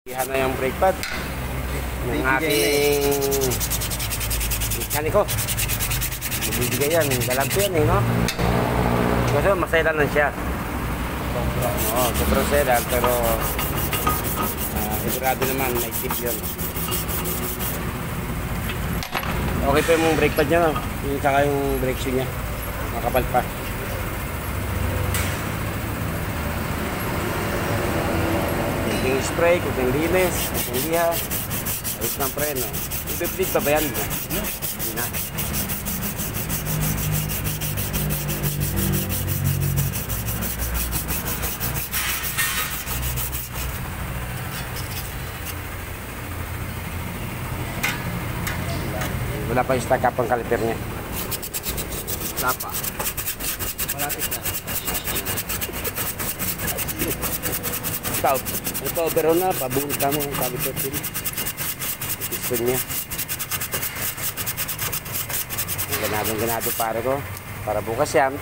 Ihan na yung brake pad ng aking mekaniko. Bibigay yan, galanto yan no? Kasi masailan lang siya. Oo, sobrang sedan, pero sigurado naman, may tip yun. Okay pa yung brake pad niya, yung saka yung brake shoe niya, makapal pa. Yung spray, kung linis, kung liha, ayos ng preno. I-bleed pa ba yan? Hindi na. Wala pa yung stack up ang caliper niya. Wala pa. Malapit na. Ito overall na, pabuhod kami yung caliper din. Piston niya. Ganadong ganado pare ko. Para bukas yan.